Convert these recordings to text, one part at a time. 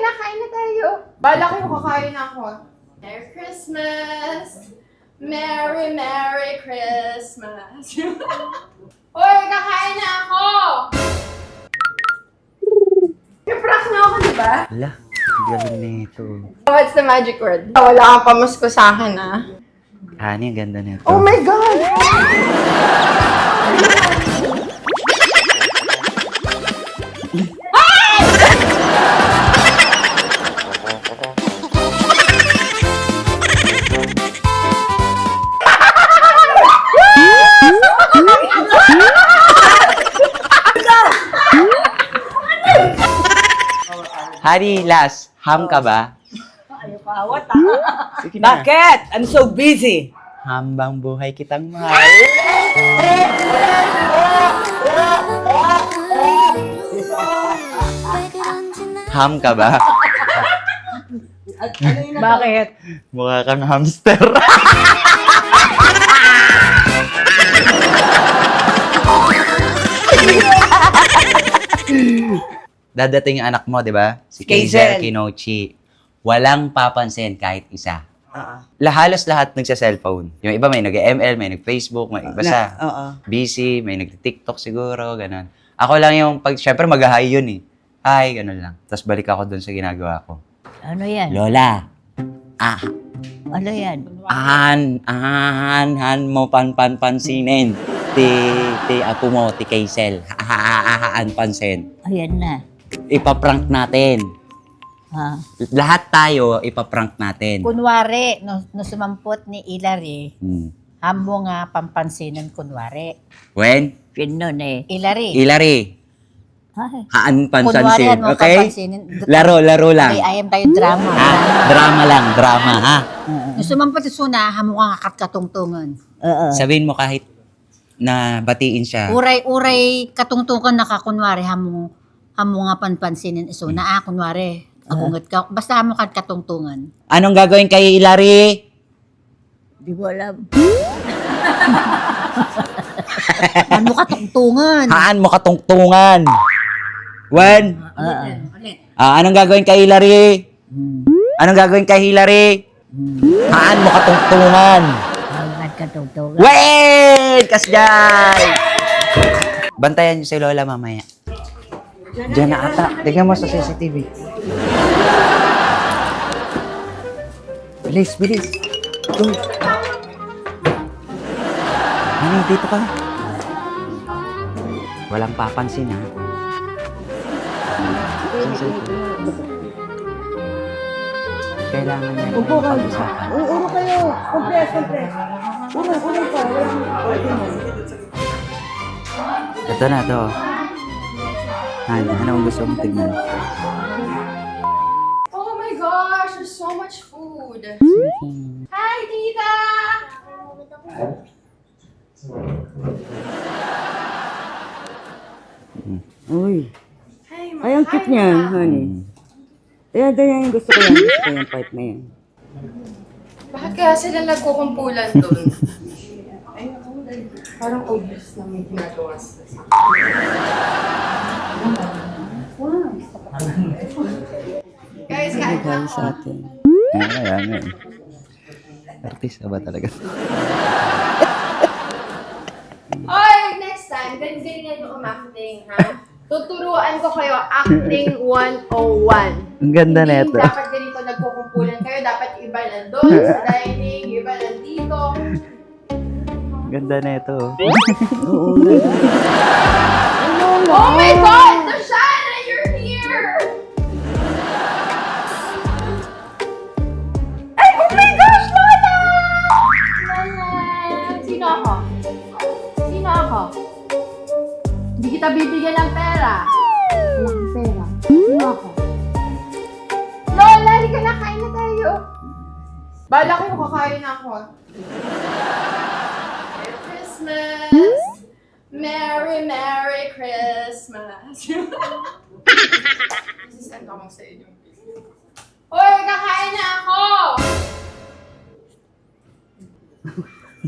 na, kain na tayo. Bala kayo, kakain na ako. Merry Christmas! Merry, Merry Christmas! Hoy, kakain na ako! I-prank na ako, di ba? Wala, galing nito. What's the magic word? Wala kang pamasko sa akin, ah. Honey, ang ganda nito. Oh my God! Honey, last, ham ka ba? Pawat ah. Bakit? I'm so busy. Hambang buhay kitang mahal. Ham ka ba? Bakit? Mukha kang hamster. Dadating yung anak mo, di ba? Si Kaizel. Kaizel Kinochi. Walang papansin kahit isa. Oo. Halos lahat nagsa-cellphone. Yung iba may nag-ML, may nag-Facebook, may basta Oo. busy, may nag-TikTok siguro, ganun. Ako lang yung, syempre mag-hi yun eh. Hi, ganun lang. Tapos balik ako dun sa ginagawa ko. Ano yan? Lola, Ano yan? han mo pansinin. Ti apo mo, ti Kaizel. Pansin. Ayan na. Ipaprank natin. Ha? Lahat tayo, ipaprank natin. Kunwari, no sumampot ni Hilary, Hmm. hamo nga pampansinan kunwari. When? Yun nun eh. Hilary. Hilary, Ay. haan Kunwari, pansansin. mo Okay? pampansinin. Laro lang. Okay, ayam tayo drama. Ha? Drama lang, drama, ha? No sumampot si Suna, hamo nga katungtungan. Oo. Sabihin mo kahit na batiin siya. Uray-uray katungtungan nakakunwari, hamo nga panpansinin Suna. Kunwari. Akungat ka. Basta hamo katungtungan. Anong gagawin kay Hilary? Di ko alam. Hamo katungtungan. Haan mo katungtungan. When? Anong gagawin kay Hilary? Anong gagawin kay Hilary? Haan mo katungtungan. Hanggat katungtungan. Wait! Kasjay! Bantayan niyo si Lola mamaya. Diyan na ata. Tignan mo sa CCTV. Bilis, bilis. Go. Ano, dito ka. Walang papansin, ha? Kailangan niya. Upo ka. Uro kayo. Compress. Uro pa. Ito na, to. Ano ang gusto mong tignan? Oh my gosh, there's so much food. Hi, Tita! Uy. Hi, Ma. Ay, ang cute niya, honey. Ayan, yan yung gusto ko yan. Gusto ko yung part na yan. Bakit kaya sila nagkukumpulan doon? Parang obvious na may ginagawa sila. Guys, kain na Dahil ako. sa atin. Ayan. Artista ba talaga? Oy, next time, galingan nyo umacting, ha? Tuturuan ko kayo acting 101. Ang ganda Hindi nito. dapat ganito nagkukumpulan kayo. Dapat iba nandun sa dining, iba nandito. Ganda nito. Oo. Oh my God! Dashana, you're here! Ay, oh my gosh, Lola! Lola! Sino ako? Sino ako? Hindi kita bibigyan ng pera. Wala kang pera. Sino ako? Lola, halika na, kain na tayo. Bala kayo, kakain na ako. Merry Christmas! Merry, Merry Christmas! Sisend ako sa inyo. Hoy, kakain na ako!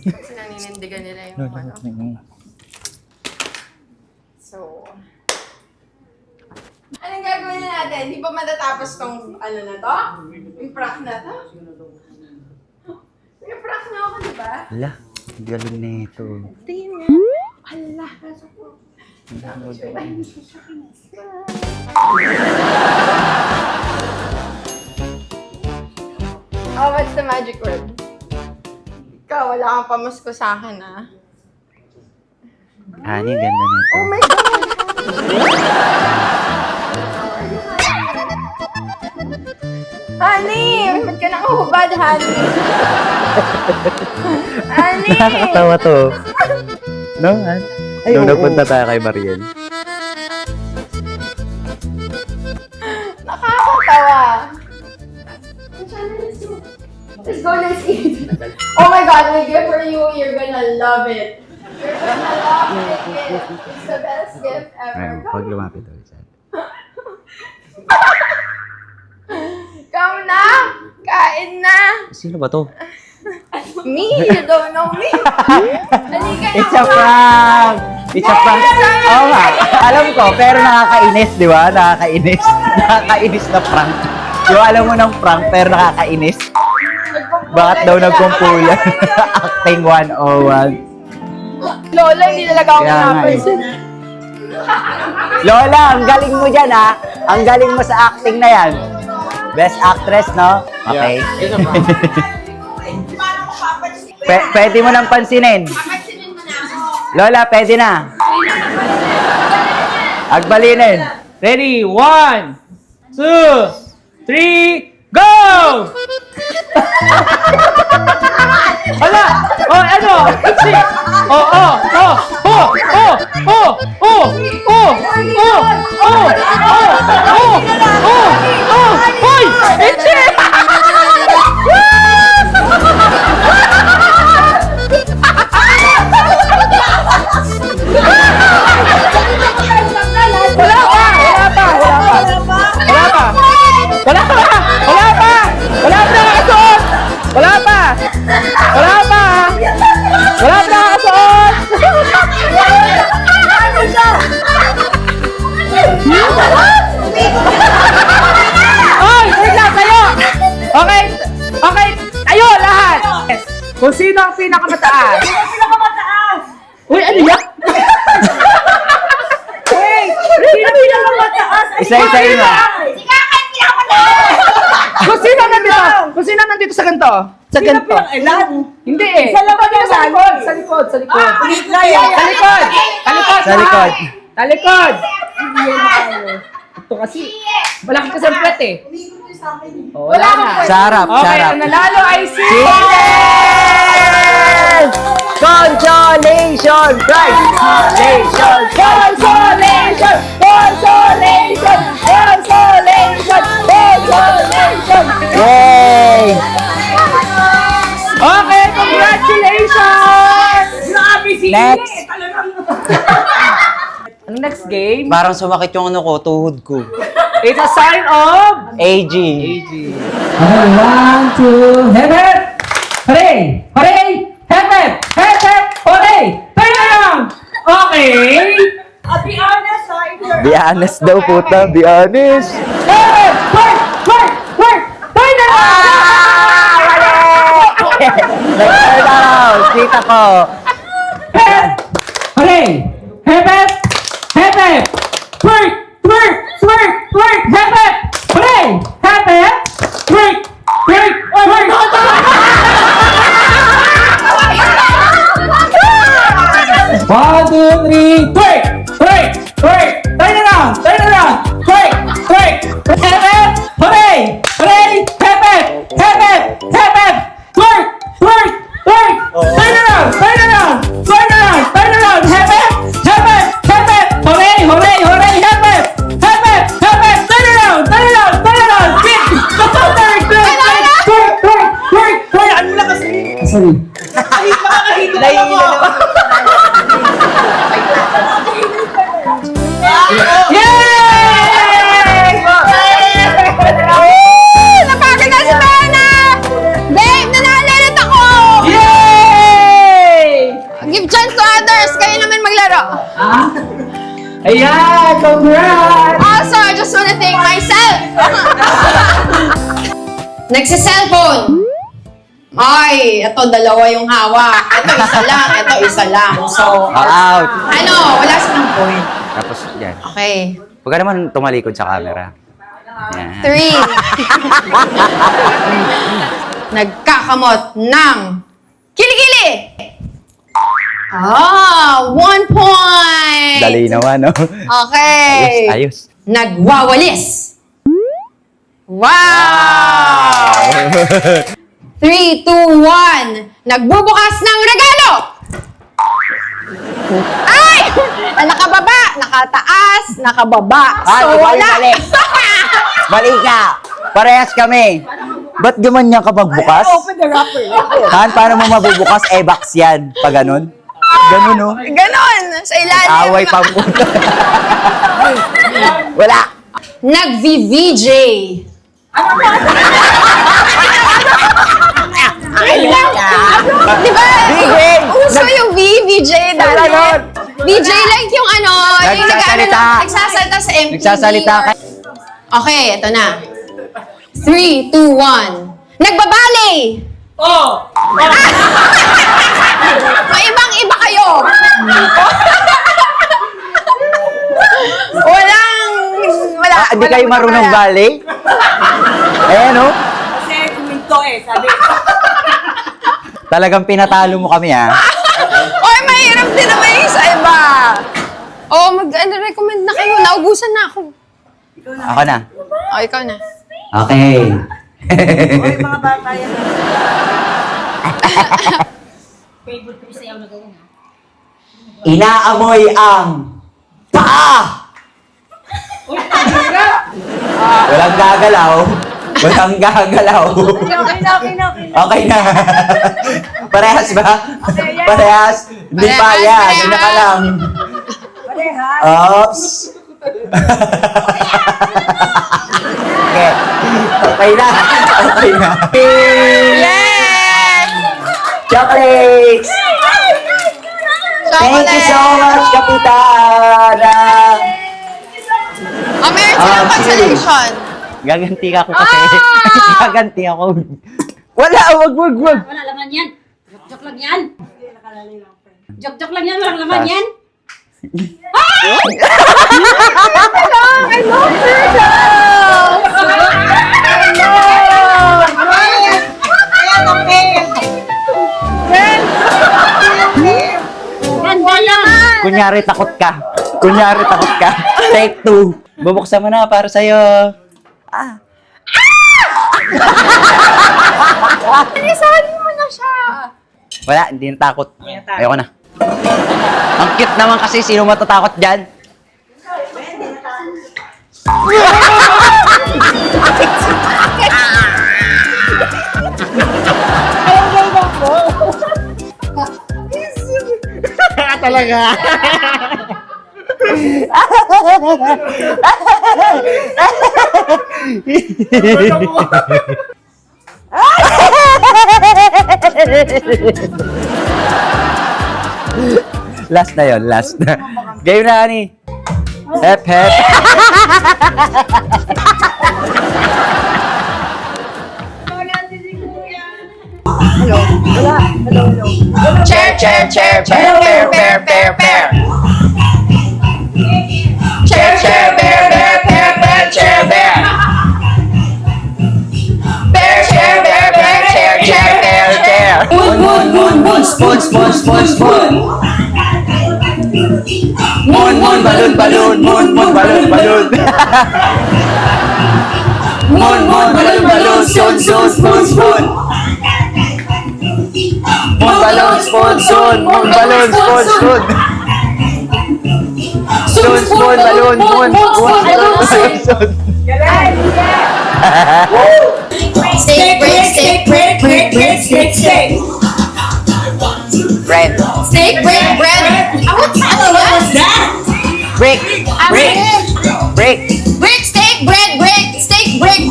Kasi naninindigan nila yung ano. So, anong ang gagawin natin? Di ba matatapos tong ano na to? Yung prank na to? Yung prank na ako, di ba? Ala, galing na ito. Tingin nga. Ala. Oh, what's the magic word? Ikaw, wala kang pamasko sa akin, ah. Honey, ganda na ito. Oh my God! Honey! Ba't ka nakahubad, honey? Honey! Nakakatawa to. No, Han? Ay, Nung oo. napunta tayo kay Mariel. Nakakatawa. Let's go, let's eat. Oh my God, my gift for you. You're gonna love it. You're gonna love it. It's the best gift ever. Ayun, pag lumapit ulit sa atin. Come na! Kain na! Sino ba to? Me? You don't know me? Halika na, It's a prank! It's a prank! Oo nga, alam ko, pero nakakainis, di ba? Nakakainis. Nakakainis na prank. Di ba alam mo ng prank, pero nakakainis? Bakit daw nagkumpulan? Acting 101. Lola, hindi talaga ako Kaya nga eh. napansin. Lola, ang galing mo dyan ha. Ang galing mo sa acting na yan. Best actress, no? Okay. Pwede mo nang pansinin. Lola, pwede na. Agbalinin. Ready? 1, 2, 3, go! Hala! Oh, ano? Six! Oh, oh, oh, oh, oh, oh, oh, oh, oh, oh, oh, oh, oh, oh, hoy! Itchy! Wala pa! Wala pa! Wala pa! Wala pa! Wala pa! Wala pa! Wala pa nakakasuot! Wala pa! Wala pa! Wala pa nakakasuot! Oy! Wait lang! Tayo! Okay! Okay! Tayo lahat! Kung sino ang pinakamataas? Uy! Ano yan? Sino pinakamataas? Isa-isahin mo. Kung sino nandito sa ganito? Sa ganito. Hindi eh. Sa labas Sa naman. likod. Sa likod. Sa likod. Sa likod. Sa likod. Sa likod. Sa likod. Ito kasi. Malaki kasi ang pwet eh. Oh, wala na. Sa harap, sa Okay, harap. ang nanalo ay si... Yes! Consolation prize! Consolation! Consolation! Consolation! Consolation! Consolation! Yay! Okay, congratulations! Next! Ang next game, Parang sumakit yung ano ko, tuhod ko. it's a sign of... AG. Okay, 1, 2, hep hep! Hooray! Hooray! Hep hep! Hep hep! Hooray! Turn around! Okay! Be honest daw, puta. Be honest. Hep hep! Work! Work! Work! Turn around! Nag-turn around. Kita ko. Hep! Hooray! Hep hep! Hep hep! Work! Work! Work! Work! Hep hep! Hooray! Hep hep! Work! Work! Work! 1, 2, 3, break! Break! Break! Turn around! Turn around! Break! Break! Hep hep! Hooray! Hooray! Hep hep! Hep hep! Hep hep! Work! Work! Work! Turn around! Turn around! Turn around! Turn around! Hep hep! Hep hep! Hep hep! Hooray! Hooray! Hooray! Hep hep! Hep hep! Hep hep! Turn around! Turn around! Turn around! Quick! Work! Work! Work! Work! Work! Work! Ano na kasi? Sorry. Nahihila naman. Yay! Napagod na si Bana! Babe, nanalalit ako! Yay! Give chance to others. Kayo naman maglaro. Ayan! Congrats! Also, I just want to Nagsiselfone. Ay, ito dalawa yung hawak. Ito isa lang. So, Out. ano, wala silang point. Tapos yan. Okay. Huwag ka naman tumalikod sa camera. Yan. 3. Nagkakamot ng kilikili. 1 point. Dali naman, no? Okay. Ayos. Nagwawalis. Wow! 3, 2, 1. Nagbubukas ng regalo. Ay! Nakababa, nakataas, nakababa. So, wala. Mali ka! Parehas kami! Ba't gumanyan ka magbukas? Open the wrapper. Han, paano mo mabubukas? Box yan. Pag ganun? Ganun, no? Ganon. Sa ilalim. Away pa po. Wala! Nag-VVJ. Di ba? VJ! Uso yung VVJ dati. Ganon. VJ like yung ano, yung Nagsasalita. nagsasalita sa MTV. Nagsasalita ka. Okay, ito na. 3, 2, 1. Nagbabalay! Oh! Maibang-iba kayo! Wala. Hindi kayo marunong ballet? Ayan, no? Kasi kuminto sabi. Talagang pinatalo mo kami, ha? Oy, mahirap din naman yung sa iba. Oh, mag-recommend na kayo. Naubusan na ako. Ako na. Oh, ikaw na. Okay. Oy, mga bata yan. Inaamoy ang paa! Walang gagalaw. Walang gagalaw. Okay na. Parehas ba? Parehas? Hindi pa yan. Hindi na ka lang. Oops. Okay. Okay na. Okay na. Yes! Chocolates! Thank you so much, Kapitana! Oh, meron silang consolation. Gaganti ka ako kasi. Gaganti ako. Wala, wag. Wala laman yan. Joke lang yan. Joke lang yan. Walang laman yan. Ganda yan. Kunyari takot ka. Take 2. Bubuksan mo na para sa'yo. Isahan mo na siya. Wala, hindi na takot. Ayoko na. Ang cute naman kasi, sino matatakot dyan? Talaga. Last na yon, last na. Game na, Ani. Hep, hep. Chair. Chair. Chair. Moon, spoon. Moon, balloon. Moon, balloon. Spoon. Moon, balloon, spoon. Spoon, balloon, Steak, bread. Bread. Steak, bread. Ano ba? Brick. Brick, steak, bread, steak, brick.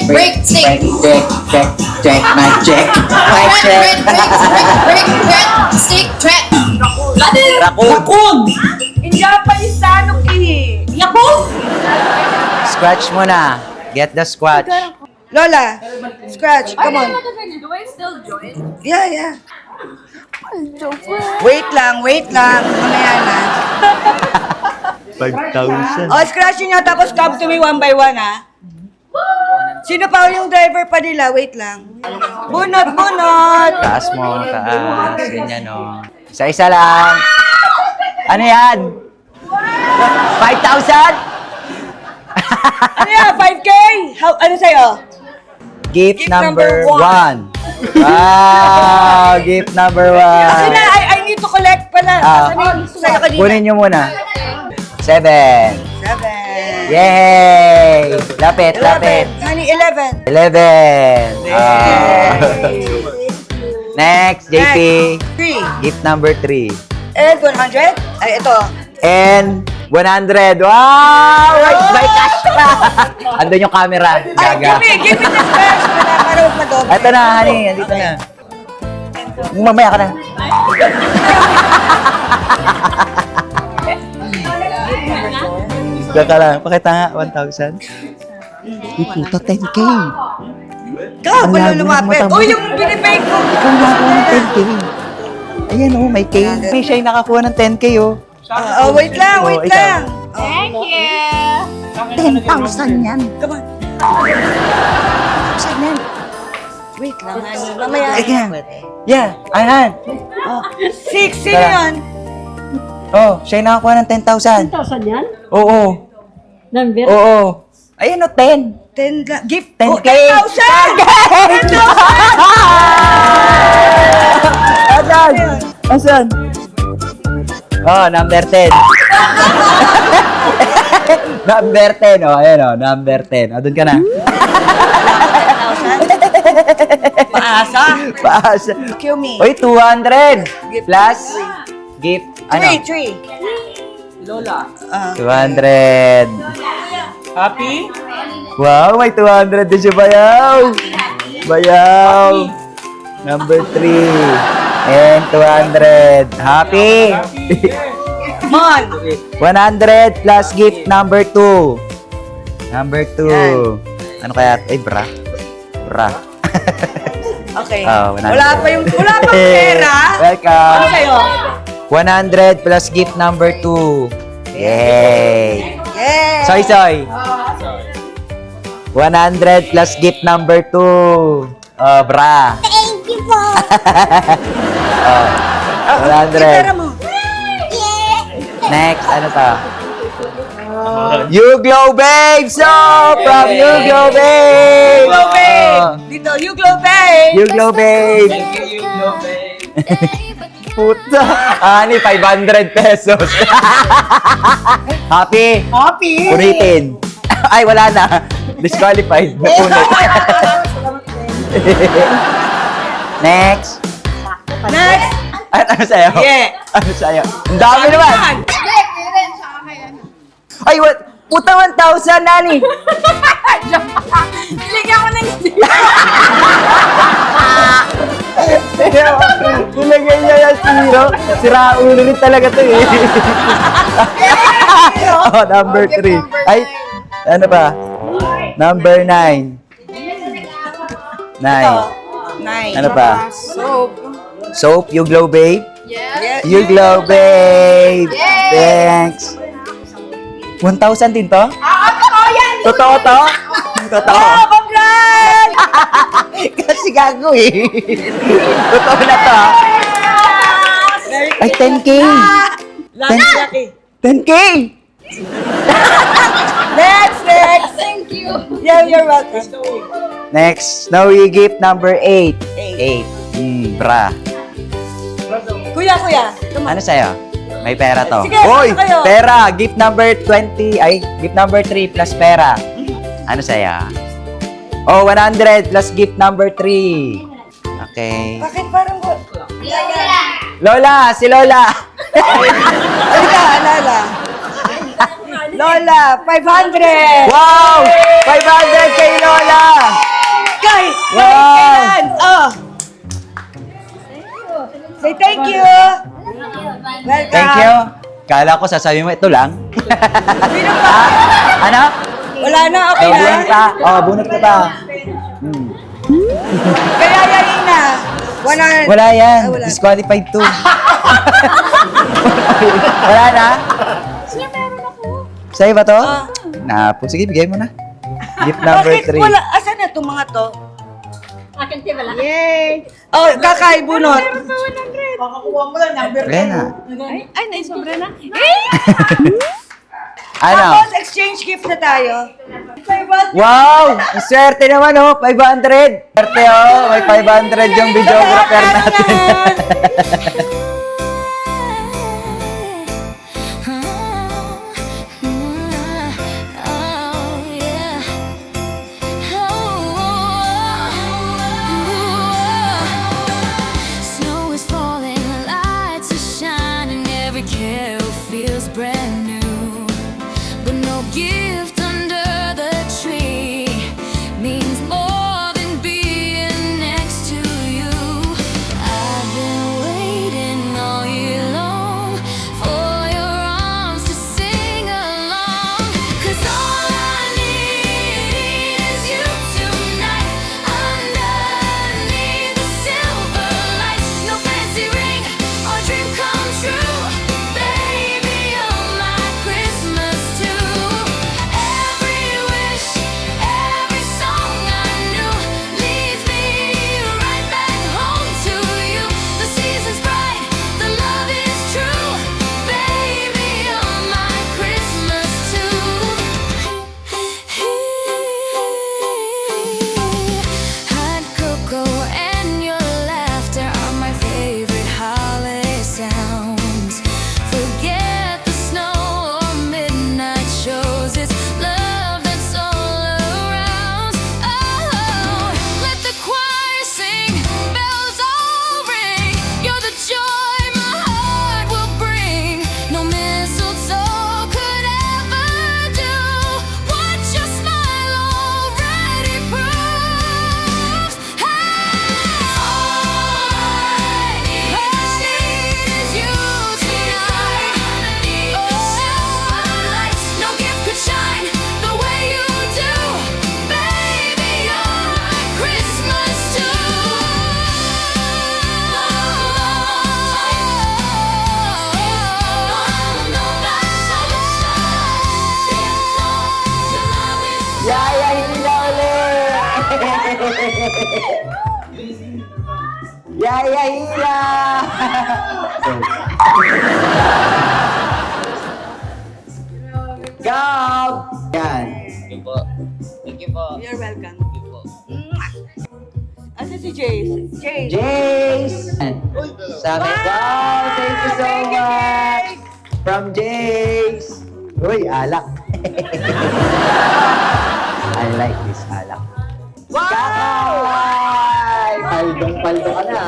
Brick, steak. Check, mic check. Bread, steak, bread. Raccoon. In Japanese, tanong Yakun. Scratch muna. Get the scratch. Lola, scratch. Come on. Do I still join? Yeah, yeah. Wait lang. Mamaya na. 5,000. Oh, scratch nyo tapos come to me one by one, ha? Sino pa yung driver pa nila? Wait lang. Bunot! Taas mo, taas. Ganyan, o. Isa-isa lang. Ano yan? 5,000? Ano yan? 5K? Ano sa'yo? Gift Gift number number 1. Wow! Gift number 1. Kasi na, I need to collect pala. Asan yung sa'yo kanina? Kunin nyo muna. 7. 7. Yay! Lapit. Honey, 11. 11. Next, JP. 3. Gift number 3. And 100? Ay, ito. And 100. Wow! May cash pa! Andun yung camera. Ay, Gaga. give me the cash para huwag madoble. Eto na, honey. Andito na. Mamaya ka na. Gaka lang. Pakita nga, 1,000. Uy, puta, 10K. Ikaw, Ang wala labo lumapit. ng mata mo. Uy, yung binibake ko. Ikaw nakakuha ng 10K. Ayan, oh, may K. May siya yung nakakuha ng 10K, oh. Wait lang. Oh, ikaw. Thank you! 10,000 yan. Come on. Wait lang, honey. Mamaya. Ayan. Yeah, ayan. 6, sino yun? Oh, siya yung nakakuha ng 10,000. 1,000 yan? Oo. Number? Oo. Ayun, oh, 10. 10 lang. Gift. 10K. 10,000! Asan? Asan? Oh, number 10. Number 10, oh. Ayan, oh. Number 10. O, doon ka na. Paasa. Paasa. Kill me. Uy, 200. Plus gift. Ano? 3. 200. Happy? Wow, may 200 din si Bayaw. Bayaw. Number 3. And 200. Happy. Come on. 100 plus gift number 2. Number 2. Ano kaya? Ay, bra. Bra. Okay. Oh, 100. Wala pang pera. Welcome. Ano sa'yo? 100 plus gift number 2. Yay! Yeah. Soy! 100 plus gift number 2. Oh, bra. Thank you po. Oh, Pera 100. mo. Next, ano to? You Glow Babe! So, from You Glow Babe! You glow, babe. Oh, Dito, you glow, babe. You Glow Babe! Puta! Ani, 500 pesos. Happy? Happy. Punitin. Ay, wala na. Disqualified. Napunit. Next. Next. Ano sa'yo? Yeah. Ano sa'yo? Ang dami naman. Ay, what? Puta 1,000, Nani. Niligyan ko ng Nilagay niya yung zero. Sira ulo rin talaga to eh. Oh, number 3. Ay, ano pa? Number 9. 9. 9. Ano pa? Soap, You Glow Babe? Yes. You Glow Babe! Thanks! 1,000 din to? Totoo to? Totoo? Oh, congrats! Kasi gago eh. Totoo na to. Ay, 10K! Lucky. 10K! Next. Thank you! Yeah, you're welcome. Next, Snowy gift number 8. 8. 8. Bra. Kuya. Come on. Ano sa'yo? May pera to. Sige, Hoy! ano kayo? Pera! Gift number 20. Ay, gift number 3 plus pera. Ano sa'yo? Oh, 100 plus gift number 3. Okay. Bakit parang... Lola! Si Lola! Halika, alala. Lola, 500! Wow! 500 kay Lola! Kahit Wow! kailan! Oh! Say thank you! Welcome! Thank you. Kala ko sasabihin mo ito lang. Sino pa? Ano? Wala na, okay na. Bunot ka. Oh, bunot ka pa. Hmm. Kaya yan na. Wala. Wala yan. Ah, wala. Disqualified to. Wala na? Sa'yo ba to? Napo. Sige, bigay mo na. Gift number Bakit 3. wala? Asan na itong mga to? Akin ti wala. Oh, kakay, bunot. Ayan na. Ay, naisobra na. Ano? Tapos, exchange gift na tayo. Wow! Ang swerte naman oh, 500! Swerte oh, may 500 yung videographer natin. Snow is falling, lights are shining, every carol feels brand new. But no gift under the tree means more than being next to you. I've been waiting all year long for your arms to sing along. 'Cause all I need is you tonight underneath the silver lights. No fancy ring or dream come true. Baby, you're my Christmas too. Every wish, every song I knew leads me right back home to you. The season's bright, the love is true. Baby, you're my Christmas too. Hot cocoa and your laughter are my favorite holiday sounds. Forget the snow or midnight shows. It's love that's all around. Oh, let the choir sing, bells all ring. You're the joy my heart will bring. No mistletoe could ever do what your smile already proves. All I need is you tonight. Underneath the silver lights, no gift could shine the way you do. Baby, you're my Christmas too. Yaya, hindi na ulit! Yaya, hila! Gab! Yan. You're welcome. Asa si Jace? Jace. Jace! Sa akin. Wow! Thank you so much! From Jace! Uy, alak. I like this alak. Wow! Paldong-paldo ka na.